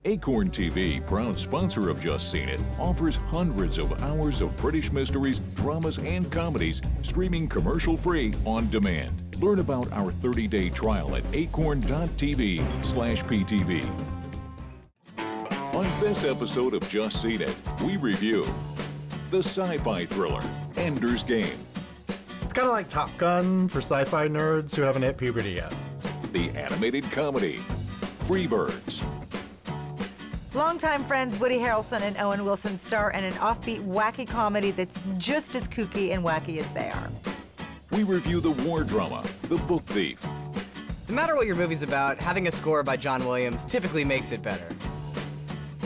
Acorn TV, proud sponsor of Just Seen It, offers hundreds of hours of British mysteries, dramas, and comedies streaming commercial-free on demand. Learn about our 30-day trial at acorn.tv/PTV. On this episode of Just Seen It, we review the sci-fi thriller, Ender's Game. It's kind of like Top Gun for sci-fi nerds who haven't hit puberty yet. The animated comedy, Freebirds. Longtime friends Woody Harrelson and Owen Wilson star in an offbeat, wacky comedy that's just as kooky and wacky as they are. We review the war drama, The Book Thief. No matter what your movie's about, having a score by John Williams typically makes it better.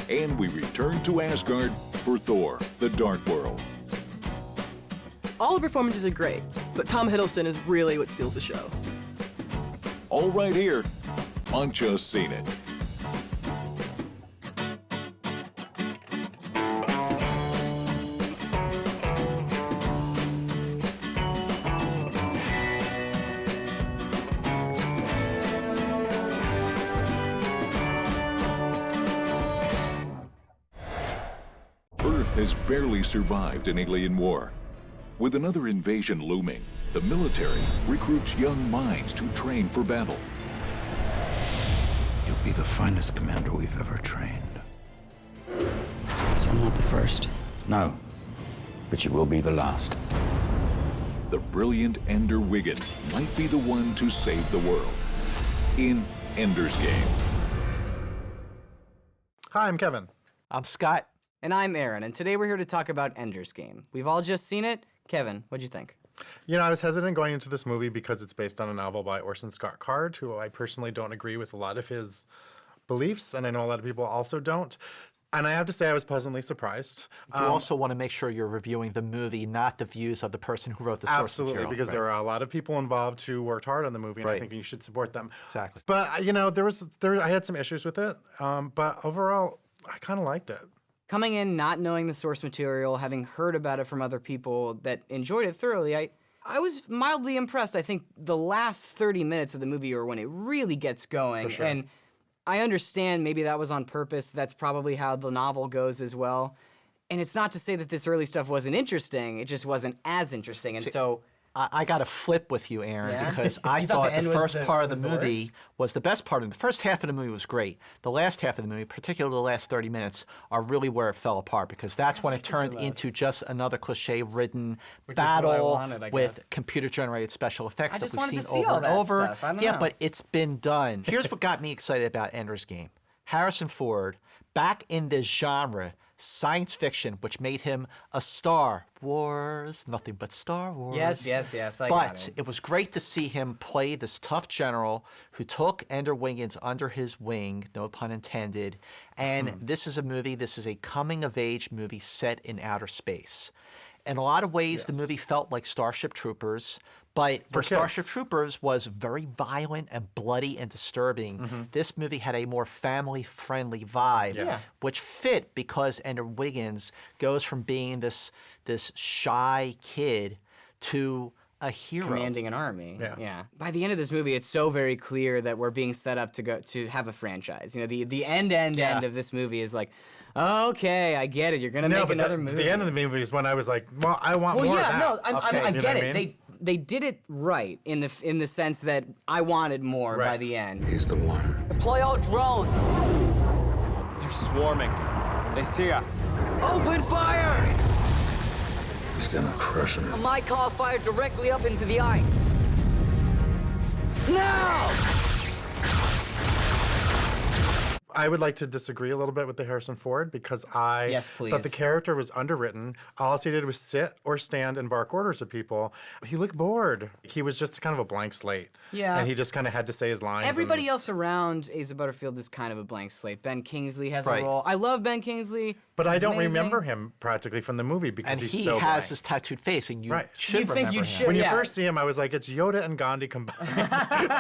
And we return to Asgard for Thor, The Dark World. All the performances are great, but Tom Hiddleston is really what steals the show. All right here on Just Seen It. Earth has barely survived an alien war. With another invasion looming, the military recruits young minds to train for battle. You'll be the finest commander we've ever trained. So I'm not the first? No. But you will be the last. The brilliant Ender Wiggin might be the one to save the world in Ender's Game. Hi, I'm Kevin. I'm Scott. And I'm Aaron, and today we're here to talk about Ender's Game. We've all just seen it. Kevin, what'd you think? You know, I was hesitant going into this movie because it's based on a novel by Orson Scott Card, who I personally don't agree with a lot of his beliefs, and I know a lot of people also don't. And I have to say I was pleasantly surprised. You also want to make sure you're reviewing the movie, not the views of the person who wrote the source absolutely, material. because there are a lot of people involved who worked hard on the movie, and I Right. think you should support them. Exactly. But, you know, I had some issues with it, but overall, I kind of liked it. Coming in not knowing the source material, having heard about it from other people that enjoyed it thoroughly, I was mildly impressed. I think the last 30 minutes of the movie are when it really gets going. For sure. And I understand maybe that was on purpose. That's probably how the novel goes as well. And it's not to say that this early stuff wasn't interesting. It just wasn't as interesting. And so I got to flip with you, Aaron, Yeah? because I You thought thought the end the was first the- part of was the the movie worst? was the best part. The first half of the movie was great. The last half of the movie, particularly the last 30 minutes, are really where it fell apart, because that's when it turned into just another cliche-ridden Which is what I battle wanted, I with guess. computer-generated special effects I that just we've wanted seen to see over all and that over. stuff. I don't Yeah, know. but it's been done. Here's what got me excited about Ender's Game. Harrison Ford, back in this genre, science fiction, which made him a Star Wars, nothing but Star Wars. Yes, I got But it. it was great to see him play this tough general who took Ender Wiggins under his wing, no pun intended. And this is a coming-of-age movie set in outer space. In a lot of ways, the movie felt like Starship Troopers, but For where Starship kids. Troopers was very violent and bloody and disturbing, this movie had a more family-friendly vibe, Yeah. which fit because Ender Wiggins goes from being this shy kid to a hero. commanding an army. Yeah. By the end of this movie, it's so very clear that we're being set up to have a franchise. You know, the end of this movie is like, okay, I get it. You're gonna make but another movie. the end of the movie is when I was like, well, I want Well, more yeah, of that. no, I You know get what I it. mean? They did it right in the sense that I wanted more by Right. the end. He's the one. Deploy all drones. They're swarming. They see us. Open fire! He's gonna crush him. My car fired directly up into the ice. Now! I would like to disagree a little bit with the Harrison Ford because I Yes, thought the please. character was underwritten. All else he did was sit or stand and bark orders at people. He looked bored. He was just kind of a blank slate. Yeah. And he just kind of had to say his lines. Everybody else around Asa Butterfield is kind of a blank slate. Ben Kingsley has Right. a role. I love Ben Kingsley. But I He's don't amazing. remember him practically from the movie because And he's he so has blank. this tattooed face, and you Right. should You think remember you him. should. When you Yeah. first see him, I was like, it's Yoda and Gandhi combined.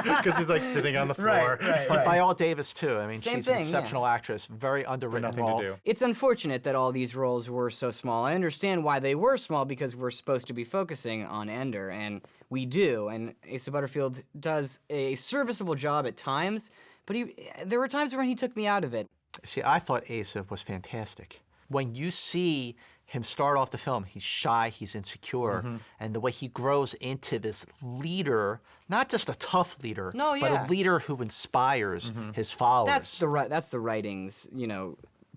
Because he's like sitting on the floor. Right. Viola Davis, too. I mean, Same she's thing, an yeah. exceptional actress, very underwritten Nothing role. to do. It's unfortunate that all these roles were so small. I understand why they were small because we're supposed to be focusing on Ender, and we do. And Asa Butterfield does a serviceable job at times, but there were times when he took me out of it. See, I thought Asa was fantastic. When you see him start off the film, he's shy, he's insecure, and the way he grows into this leader, not just a tough leader, but a leader who inspires his followers. That's the writing's,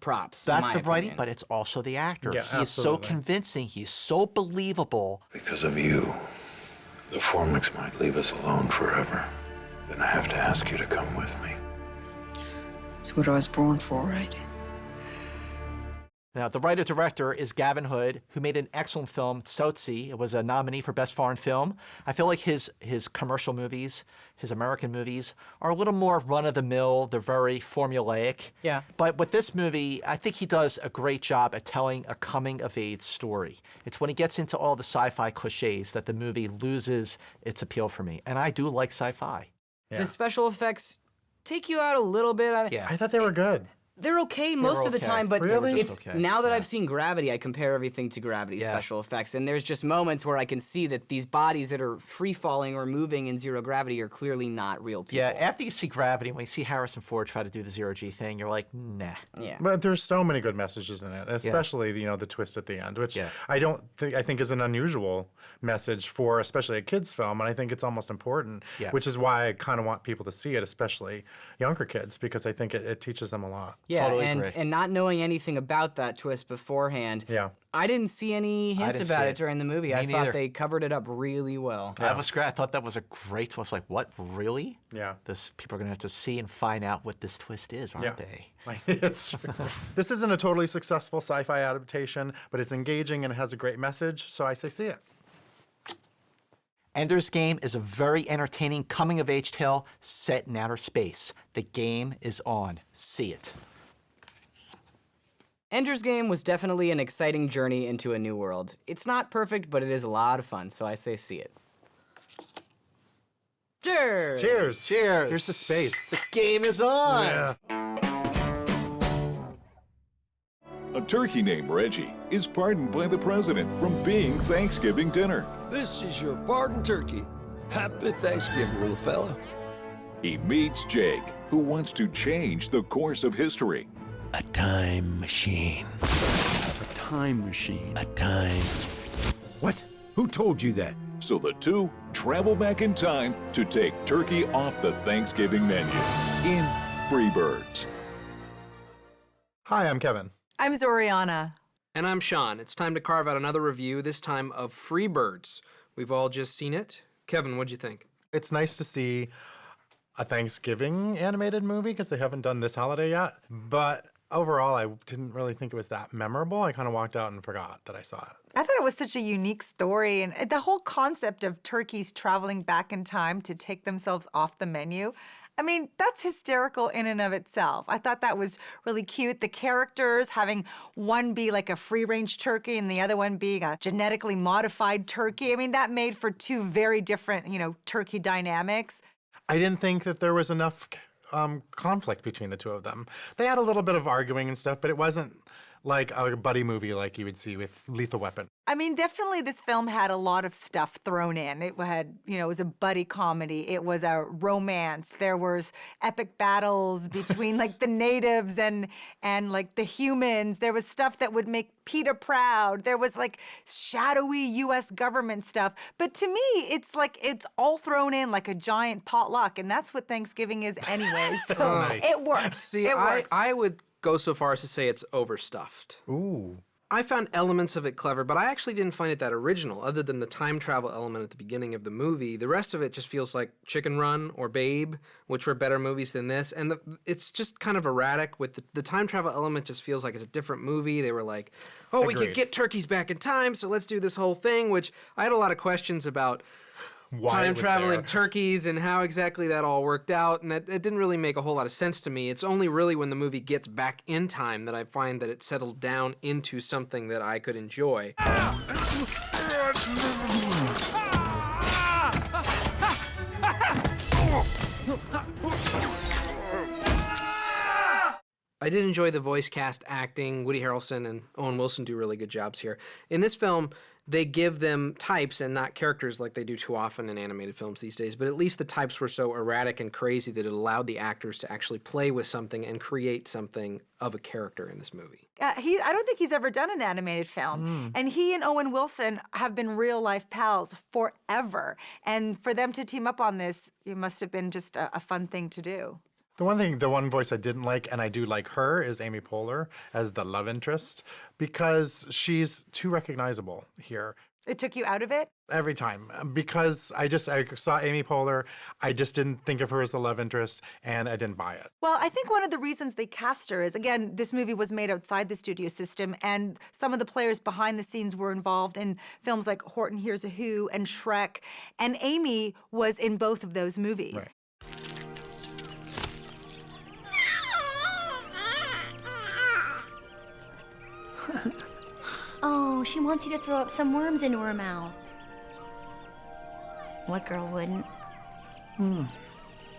props. That's the writing, but it's also the actor. Yeah, he is so convincing, he's so believable. Because of you, the Formics might leave us alone forever. Then I have to ask you to come with me. It's what I was born for, right? Now, the writer-director is Gavin Hood, who made an excellent film, Tsotsi. It was a nominee for Best Foreign Film. I feel like his commercial movies, his American movies, are a little more run-of-the-mill. They're very formulaic. Yeah. But with this movie, I think he does a great job at telling a coming-of-age story. It's when he gets into all the sci-fi cliches that the movie loses its appeal for me. And I do like sci-fi. The special effects take you out a little bit. I thought they were good. They're okay most of the time, but Really? it's now that I've seen Gravity, I compare everything to Gravity special effects, and there's just moments where I can see that these bodies that are free-falling or moving in zero gravity are clearly not real people. Yeah, after you see Gravity, when you see Harrison Ford try to do the zero-G thing, you're like, nah. Yeah. But there's so many good messages in it, especially the twist at the end, which I think is an unusual message for especially a kids film, and I think it's almost important, which is why I kind of want people to see it, especially younger kids, because I think it teaches them a lot. Yeah, and not knowing anything about that twist beforehand, I didn't see any hints about it during the movie. I thought they covered it up really well. That was great. I thought that was a great twist. Like, what, really? Yeah. People are going to have to see and find out what this twist is, aren't they? This isn't a totally successful sci-fi adaptation, but it's engaging and it has a great message, so I say see it. Ender's Game is a very entertaining coming-of-age tale set in outer space. The game is on. See it. Ender's Game was definitely an exciting journey into a new world. It's not perfect, but it is a lot of fun, so I say see it. Cheers! Cheers! Cheers! Here's the space. The game is on! Yeah. A turkey named Reggie is pardoned by the president from being Thanksgiving dinner. This is your pardoned turkey. Happy Thanksgiving, little fella. He meets Jake, who wants to change the course of history. A time machine. A time machine. A time... What? Who told you that? So the two travel back in time to take turkey off the Thanksgiving menu in Freebirds. Hi, I'm Kevin. I'm Zoriana. And I'm Sean. It's time to carve out another review, this time of Freebirds. We've all just seen it. Kevin, what'd you think? It's nice to see a Thanksgiving animated movie because they haven't done this holiday yet. But overall, I didn't really think it was that memorable. I kind of walked out and forgot that I saw it. I thought it was such a unique story, and the whole concept of turkeys traveling back in time to take themselves off the menu. I mean, that's hysterical in and of itself. I thought that was really cute. The characters, having one be like a free-range turkey and the other one being a genetically modified turkey. I mean, that made for two very different, turkey dynamics. I didn't think that there was enough conflict between the two of them. They had a little bit of arguing and stuff, but it wasn't like a buddy movie like you would see with Lethal Weapon. I mean, definitely this film had a lot of stuff thrown in. It had, it was a buddy comedy. It was a romance. There was epic battles between like the natives and like the humans. There was stuff that would make PETA proud. There was like shadowy U.S. government stuff. But to me, it's like it's all thrown in like a giant potluck, and that's what Thanksgiving is anyway. So Nice. It works. See, it works. I would go so far as to say it's overstuffed. Ooh. I found elements of it clever, but I actually didn't find it that original, other than the time travel element at the beginning of the movie. The rest of it just feels like Chicken Run or Babe, which were better movies than this, and it's just kind of erratic. With the time travel element just feels like it's a different movie. They were like, oh, we could get turkeys back in time, so let's do this whole thing, which I had a lot of questions about. Time traveling turkeys and how exactly that all worked out, and it didn't really make a whole lot of sense to me. It's only really when the movie gets back in time that I find that it settled down into something that I could enjoy. I I did enjoy the voice cast acting. Woody Harrelson and Owen Wilson do really good jobs here. In this film, they give them types and not characters like they do too often in animated films these days, but at least the types were so erratic and crazy that it allowed the actors to actually play with something and create something of a character in this movie. I don't think he's ever done an animated film. And he and Owen Wilson have been real-life pals forever. And for them to team up on this, it must have been just a fun thing to do. The one voice I didn't like, and I do like her, is Amy Poehler as the love interest, because she's too recognizable here. It took you out of it? Every time, because I saw Amy Poehler, I just didn't think of her as the love interest, and I didn't buy it. Well, I think one of the reasons they cast her is, again, this movie was made outside the studio system, and some of the players behind the scenes were involved in films like Horton Hears a Who and Shrek, and Amy was in both of those movies. Right. Oh, she wants you to throw up some worms into her mouth. What girl wouldn't?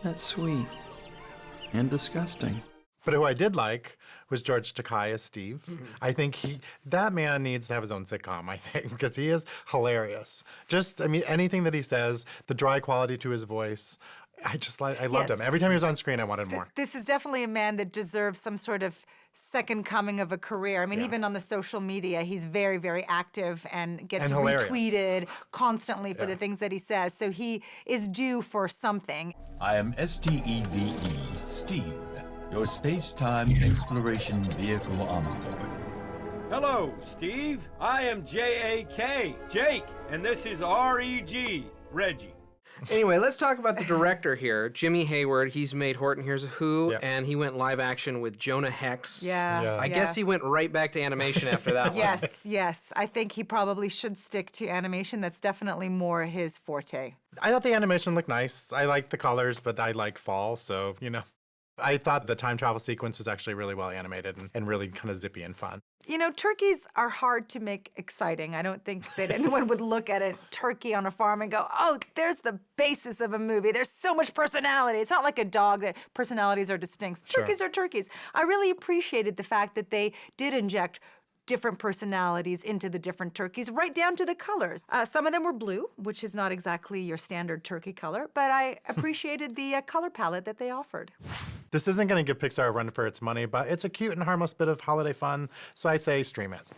That's sweet. And disgusting. But who I did like was George Takei as Steve. I think that man needs to have his own sitcom, I think, because he is hilarious. Anything that he says, the dry quality to his voice, I loved him. Every time he was on screen, I wanted more. This is definitely a man that deserves some sort of second coming of a career. I mean, even on the social media, he's very, very active and gets retweeted constantly for the things that he says. So he is due for something. I am STEVE, Steve, your space-time exploration vehicle envoy. Hello, Steve. I am JAK, Jake, and this is REG, Reggie. Anyway, let's talk about the director here, Jimmy Hayward. He's made Horton Hears a Who, and he went live action with Jonah Hex. I guess he went right back to animation after that one. Yes. I think he probably should stick to animation. That's definitely more his forte. I thought the animation looked nice. I like the colors, but I like fall, so, I thought the time travel sequence was actually really well animated and really kind of zippy and fun. Turkeys are hard to make exciting. I don't think that anyone would look at a turkey on a farm and go, oh, there's the basis of a movie. There's so much personality. It's not like a dog that personalities are distinct. Turkeys are turkeys. I really appreciated the fact that they did inject different personalities into the different turkeys, right down to the colors. Some of them were blue, which is not exactly your standard turkey color, but I appreciated the color palette that they offered. This isn't going to give Pixar a run for its money, but it's a cute and harmless bit of holiday fun, so I say stream it.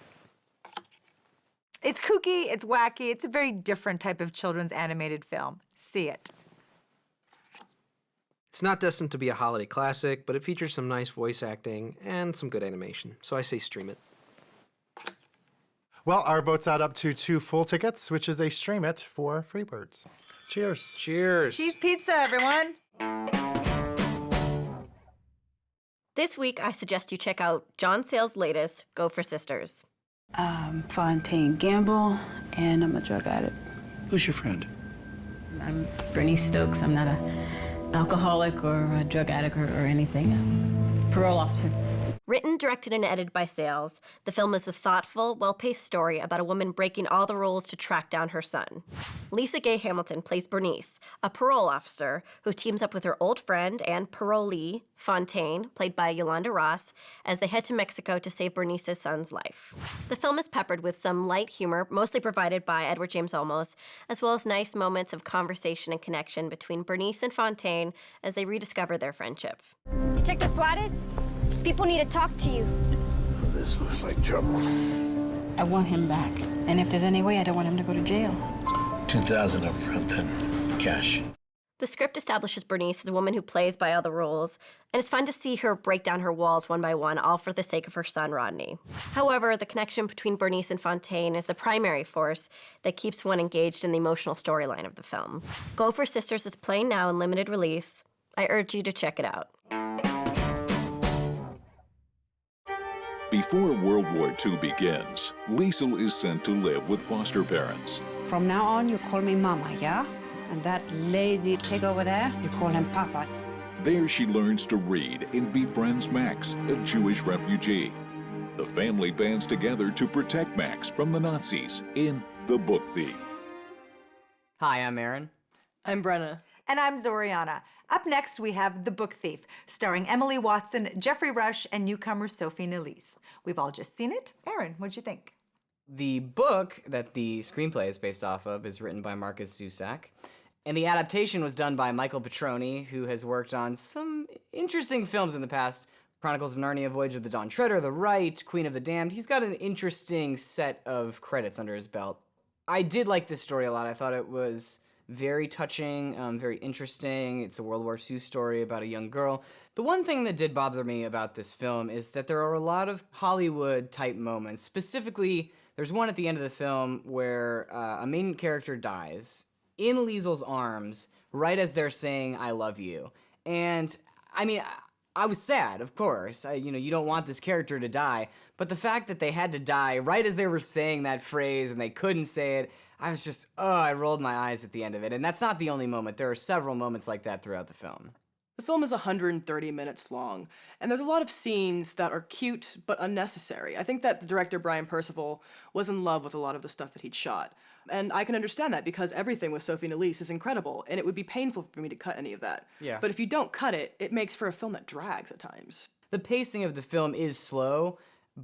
It's kooky, it's wacky, it's a very different type of children's animated film. See it. It's not destined to be a holiday classic, but it features some nice voice acting and some good animation, so I say stream it. Well, our votes add up to 2 full tickets, which is a stream it for Freebirds. Cheers. Cheers. Cheese pizza, everyone. This week, I suggest you check out John Sayles' latest, Go for Sisters. I'm Fontaine Gamble, and I'm a drug addict. Who's your friend? I'm Bernice Stokes. I'm not an alcoholic or a drug addict or anything. I'm a parole officer. Written, directed, and edited by Sayles, the film is a thoughtful, well-paced story about a woman breaking all the rules to track down her son. Lisa Gay Hamilton plays Bernice, a parole officer who teams up with her old friend and parolee, Fontaine, played by Yolanda Ross, as they head to Mexico to save Bernice's son's life. The film is peppered with some light humor, mostly provided by Edward James Olmos, as well as nice moments of conversation and connection between Bernice and Fontaine as they rediscover their friendship. Detective Suarez, these people need to talk to you. This looks like trouble. I want him back. And if there's any way, I don't want him to go to jail. 2,000 up front, then cash. The script establishes Bernice as a woman who plays by all the rules, and it's fun to see her break down her walls one by one, all for the sake of her son, Rodney. However, the connection between Bernice and Fontaine is the primary force that keeps one engaged in the emotional storyline of the film. Go for Sisters is playing now in limited release. I urge you to check it out. Before World War II begins, Liesel is sent to live with foster parents. From now on, you call me Mama, yeah? And that lazy pig over there, you call him Papa. There she learns to read and befriends Max, a Jewish refugee. The family bands together to protect Max from the Nazis in The Book Thief. Hi, I'm Aaron. I'm Brenna. And I'm Zoriana. Up next, we have The Book Thief, starring Emily Watson, Jeffrey Rush, and newcomer Sophie Nélisse. We've all just seen it. Aaron, what'd you think? The book that the screenplay is based off of is written by Marcus Zusak. And the adaptation was done by Michael Petroni, who has worked on some interesting films in the past. Chronicles of Narnia, Voyage of the Dawn Treader, The Right, Queen of the Damned. He's got an interesting set of credits under his belt. I did like this story a lot. I thought it was very touching, very interesting. It's a World War II story about a young girl. The one thing that did bother me about this film is that there are a lot of Hollywood-type moments. Specifically, there's one at the end of the film where a main character dies in Liesel's arms right as they're saying, "I love you." And, I mean, I was sad, of course. You don't want this character to die. But the fact that they had to die right as they were saying that phrase and they couldn't say it, I was just, I rolled my eyes at the end of it. And that's not the only moment. There are several moments like that throughout the film. The film is 130 minutes long, and there's a lot of scenes that are cute but unnecessary. I think that the director, Brian Percival, was in love with a lot of the stuff that he'd shot. And I can understand that because everything with Sophie Nélisse is incredible, and it would be painful for me to cut any of that. Yeah. But if you don't cut it, it makes for a film that drags at times. The pacing of the film is slow,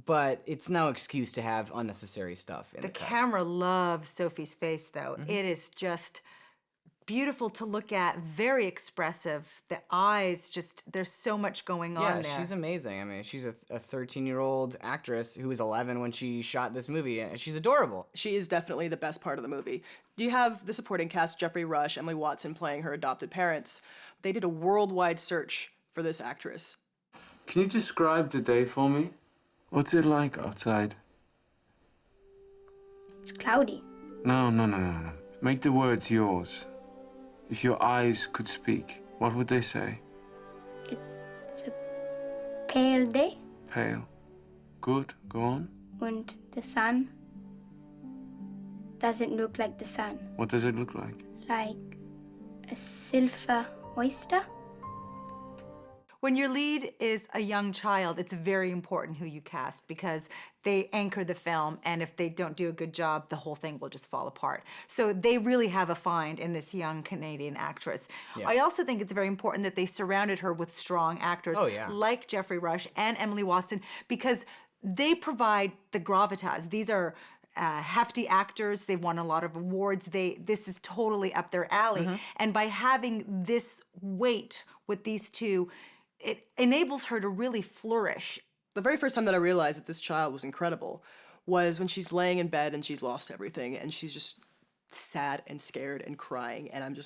but it's no excuse to have unnecessary stuff in The cut. camera loves Sophie's face, though. It is just beautiful to look at, very expressive. The eyes, just, there's so much going on there. Yeah, she's amazing. I mean, she's a 13-year-old actress who was 11 when she shot this movie, and she's adorable. She is definitely the best part of the movie. You have the supporting cast, Jeffrey Rush, Emily Watson playing her adopted parents. They did a worldwide search for this actress. Can you describe the day for me? What's it like outside? It's cloudy. No. Make the words yours. If your eyes could speak, what would they say? It's a pale day. Pale. Good, go on. And the sun doesn't look like the sun. What does it look like? Like a silver oyster. When your lead is a young child, it's very important who you cast because they anchor the film, and if they don't do a good job, the whole thing will just fall apart. So they really have a find in this young Canadian actress. Yeah. I also think it's very important that they surrounded her with strong actors like Jeffrey Rush and Emily Watson because they provide the gravitas. These are hefty actors. They've won a lot of awards. This is totally up their alley. And by having this weight with these two, it enables her to really flourish. The very first time that I realized that this child was incredible was when she's laying in bed and she's lost everything and she's just sad and scared and crying. And I'm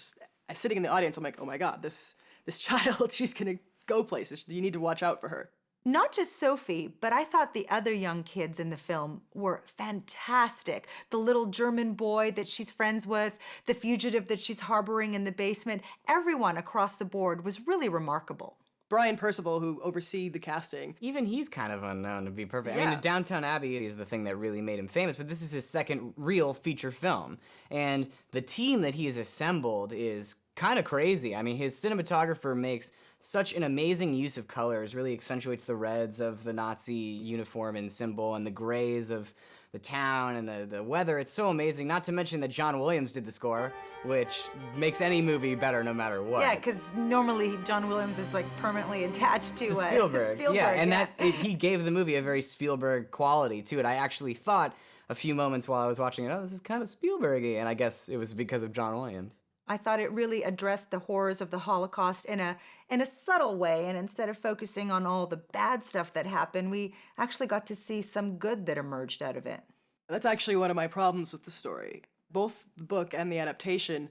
sitting in the audience, I'm like, oh my God, this child, she's gonna go places. You need to watch out for her. Not just Sophie, but I thought the other young kids in the film were fantastic. The little German boy that she's friends with, the fugitive that she's harboring in the basement, everyone across the board was really remarkable. Brian Percival, who oversees the casting. Even he's kind of unknown, to be perfect. I Yeah. mean, Downton Abbey is the thing that really made him famous, but this is his second real feature film. And the team that he has assembled is kind of crazy. I mean, his cinematographer makes such an amazing use of colors, really accentuates the reds of the Nazi uniform and symbol and the grays of the town and the weather. It's so amazing, not to mention that John Williams did the score, which makes any movie better no matter what. Yeah, because normally John Williams is like permanently attached to Spielberg. Yeah, and he gave the movie a very Spielberg quality to it. I actually thought a few moments while I was watching it, oh, this is kind of Spielberg-y, and I guess it was because of John Williams. I thought it really addressed the horrors of the Holocaust in a subtle way, and instead of focusing on all the bad stuff that happened, we actually got to see some good that emerged out of it. That's actually one of my problems with the story. Both the book and the adaptation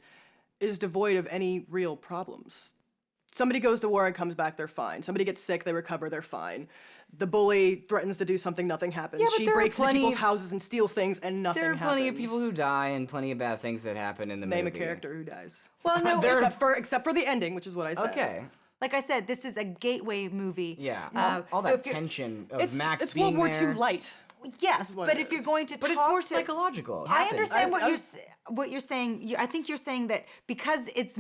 is devoid of any real problems. Somebody goes to war and comes back, they're fine. Somebody gets sick, they recover, they're fine. The bully threatens to do something, nothing happens. Yeah, but she there are breaks into plenty- people's houses and steals things, and nothing There are happens. plenty of people who die and plenty of bad things that happen in the Name movie. a character who dies. Well, no, except for the ending, which is what I said. Okay. Like I said, this is a gateway movie. Yeah, all so that if you're- tension of It's Max being World War there. II light. Yes, what but it if you're is. going to But talk it's more to- psychological. It I happens. understand what you're saying. I think you're saying that because it's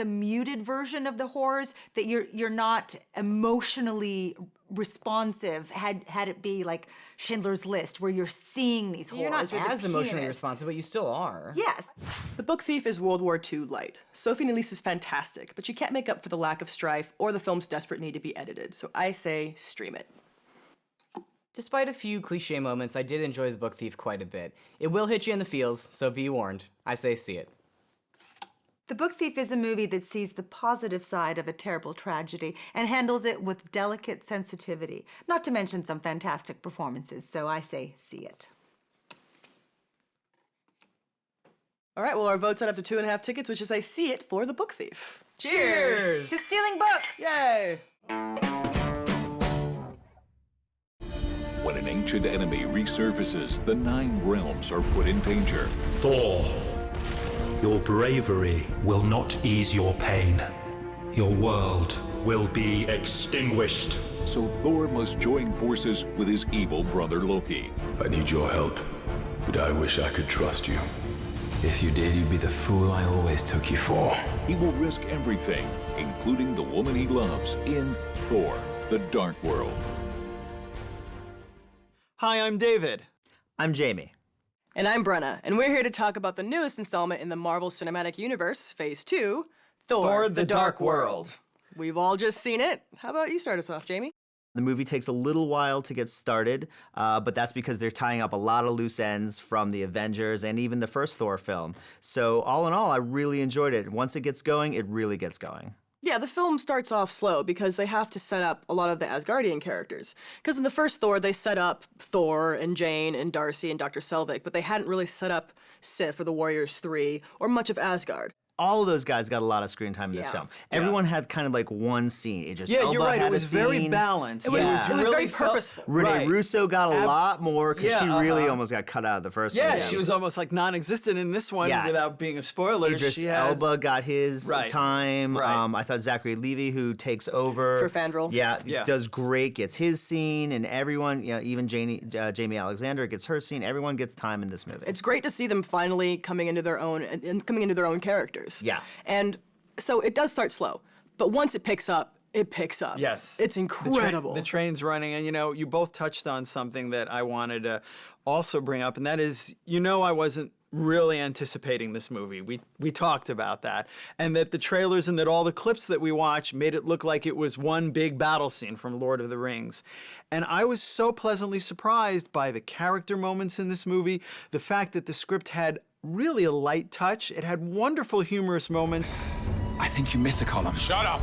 a muted version of the horrors, that you're not emotionally responsive had it be like Schindler's List, where you're seeing these horrors. You're not with the as emotionally pianist. responsive, but you still are. Yes. The Book Thief is World War II light. Sophie Nélisse is fantastic, but she can't make up for the lack of strife or the film's desperate need to be edited. So I say stream it. Despite a few cliche moments, I did enjoy The Book Thief quite a bit. It will hit you in the feels, so be warned. I say see it. The Book Thief is a movie that sees the positive side of a terrible tragedy and handles it with delicate sensitivity, not to mention some fantastic performances, so I say see it. All right, well, our votes add up to 2.5 tickets, which is I see it for The Book Thief. Cheers! To stealing books! Yay! When an ancient enemy resurfaces, the 9 realms are put in danger. Thor, your bravery will not ease your pain. Your world will be extinguished. So Thor must join forces with his evil brother Loki. I need your help, but I wish I could trust you. If you did, you'd be the fool I always took you for. He will risk everything, including the woman he loves, in Thor, the Dark World. Hi, I'm David. I'm Jamie. And I'm Brenna, and we're here to talk about the newest installment in the Marvel Cinematic Universe, Phase 2, Thor, the Dark World. We've all just seen it. How about you start us off, Jamie? The movie takes a little while to get started, but that's because they're tying up a lot of loose ends from the Avengers and even the first Thor film. So all in all, I really enjoyed it. Once it gets going, it really gets going. Yeah, the film starts off slow because they have to set up a lot of the Asgardian characters. Because in the first Thor, they set up Thor and Jane and Darcy and Dr. Selvig, but they hadn't really set up Sif or the Warriors 3 or much of Asgard. All of those guys got a lot of screen time in this film. Everyone had kind of like one scene. It just Elba you're right. had It was a very scene. balanced. It was really very purposeful. Renee Russo got a lot more because she really almost got cut out of the first movie. Yeah, she was almost like non-existent in this one without being a spoiler. Idris She has... Elba got his time. I thought Zachary Levi, who takes over for Fandral, does great, gets his scene, and everyone, even Jamie Alexander gets her scene. Everyone gets time in this movie. It's great to see them finally coming into their own and coming into their own characters. Yeah. And so it does start slow, but once it picks up, it picks up. Yes. It's incredible. The train's running, and you both touched on something that I wanted to also bring up, and that is, I wasn't really anticipating this movie. We talked about that, and that the trailers and that all the clips that we watched made it look like it was one big battle scene from Lord of the Rings. And I was so pleasantly surprised by the character moments in this movie, the fact that the script had really a light touch. It had wonderful humorous moments. I think you missed a column. Shut up!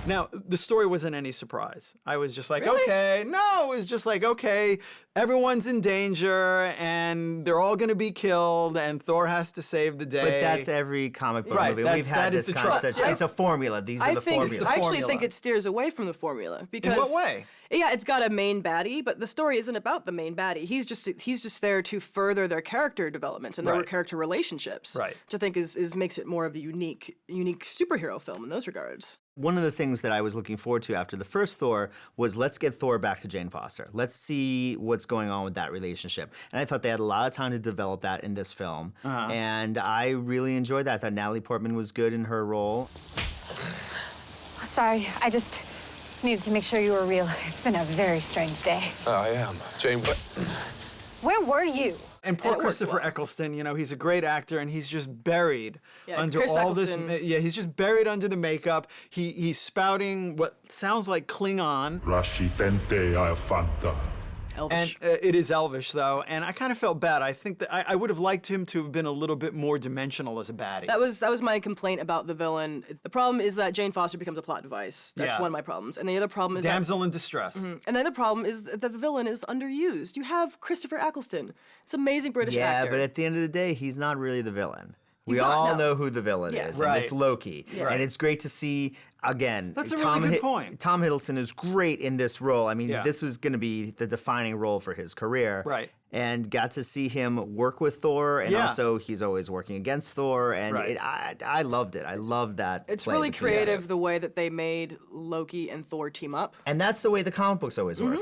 Now, the story wasn't any surprise. I was just like, okay. No, it was just like, okay, everyone's in danger, and they're all going to be killed, and Thor has to save the day. But that's every comic book movie. We've had this concept. It's a formula. These are the formulas. I actually think it steers away from the formula. Because, in what way? Yeah, it's got a main baddie, but the story isn't about the main baddie. He's just there to further their character developments and their character relationships. Right. Which I think makes it more of a unique superhero film in those regards. One of the things that I was looking forward to after the first Thor was let's get Thor back to Jane Foster. Let's see what's going on with that relationship. And I thought they had a lot of time to develop that in this film. And I really enjoyed that. I thought Natalie Portman was good in her role. Sorry, I just needed to make sure you were real. It's been a very strange day. I am. Jane, what? Where were you? And poor Christopher Eccleston, he's a great actor, and he's just buried under Chris all Eccleston. This. Yeah, he's just buried under the makeup. He's spouting what sounds like Klingon. Elvish. And it is Elvish, though, and I kind of felt bad. I think that I would have liked him to have been a little bit more dimensional as a baddie. That was my complaint about the villain. The problem is that Jane Foster becomes a plot device. That's one of my problems. And the other problem is damsel in distress. And the other problem is that the villain is underused. You have Christopher Eccleston. It's an amazing British actor. Yeah, but at the end of the day, he's not really the villain. We all know who the villain is, and it's Loki. And it's great to see, again, that's a really good point. Tom Hiddleston is great in this role. I mean, this was going to be the defining role for his career. Right. And got to see him work with Thor, and also he's always working against Thor, and I loved it. I loved that. It's really creative the way that they made Loki and Thor team up. And that's the way the comic books always were.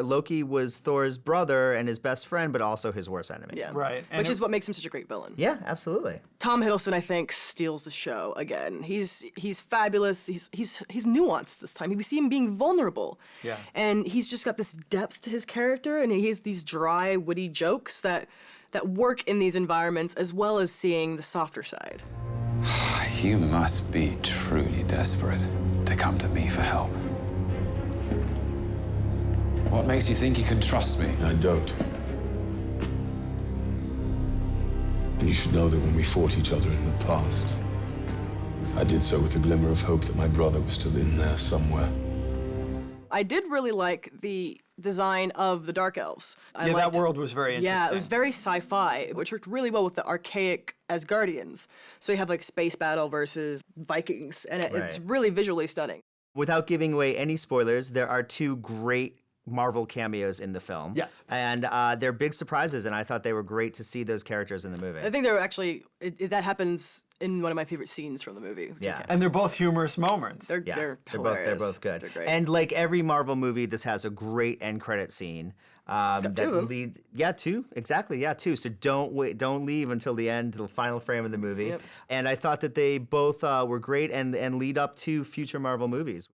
Loki was Thor's brother and his best friend, but also his worst enemy. Yeah. Right. Which is what makes him such a great villain. Yeah, absolutely. Tom Hiddleston, I think, steals the show again. He's fabulous. He's he's nuanced this time. We see him being vulnerable. Yeah. And he's just got this depth to his character, and he has these dry, witty jokes that work in these environments, as well as seeing the softer side. You must be truly desperate to come to me for help. What makes you think you can trust me? I don't. You should know that when we fought each other in the past, I did so with a glimmer of hope that my brother was still in there somewhere. I did really like the design of the Dark Elves. Yeah, that world was very interesting. Yeah, it was very sci-fi, which worked really well with the archaic Asgardians. So you have like space battle versus Vikings, and it's really visually stunning. Without giving away any spoilers, there are 2 great Marvel cameos in the film. Yes. And they're big surprises, and I thought they were great to see those characters in the movie. I think they're actually, that happens in one of my favorite scenes from the movie. Yeah. And they're both humorous moments. They're hilarious. They're both good. They're great. And like every Marvel movie, this has a great end credit scene. That leads, two. So don't leave until the end, to the final frame of the movie. Yep. And I thought that they both were great and lead up to future Marvel movies.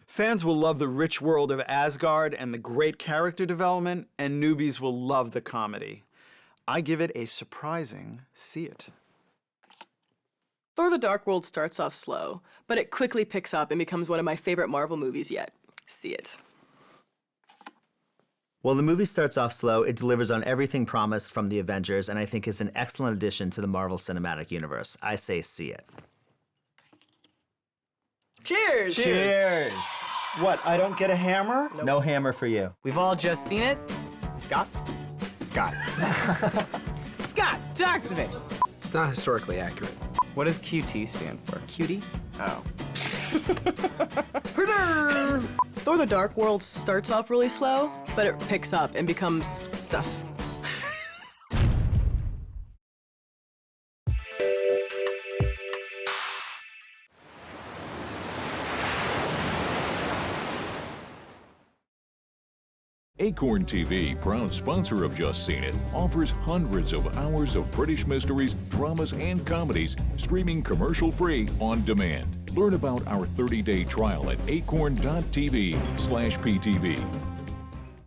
Fans will love the rich world of Asgard and the great character development, and newbies will love the comedy. I give it a surprising see it. Thor: The Dark World starts off slow, but it quickly picks up and becomes one of my favorite Marvel movies yet. See it. Well, the movie starts off slow. It delivers on everything promised from the Avengers, and I think is an excellent addition to the Marvel Cinematic Universe. I say see it. Cheers! Cheers! What, I don't get a hammer? Nope. No hammer for you. We've all just seen it. Scott? Scott, talk to me. It's not historically accurate. What does QT stand for? Cutie? Oh. Thor: The Dark World starts off really slow, but it picks up and becomes stuff. Acorn TV, proud sponsor of Just Seen It, offers hundreds of hours of British mysteries, dramas, and comedies streaming commercial-free on demand. Learn about our 30-day trial at acorn.tv/PTV.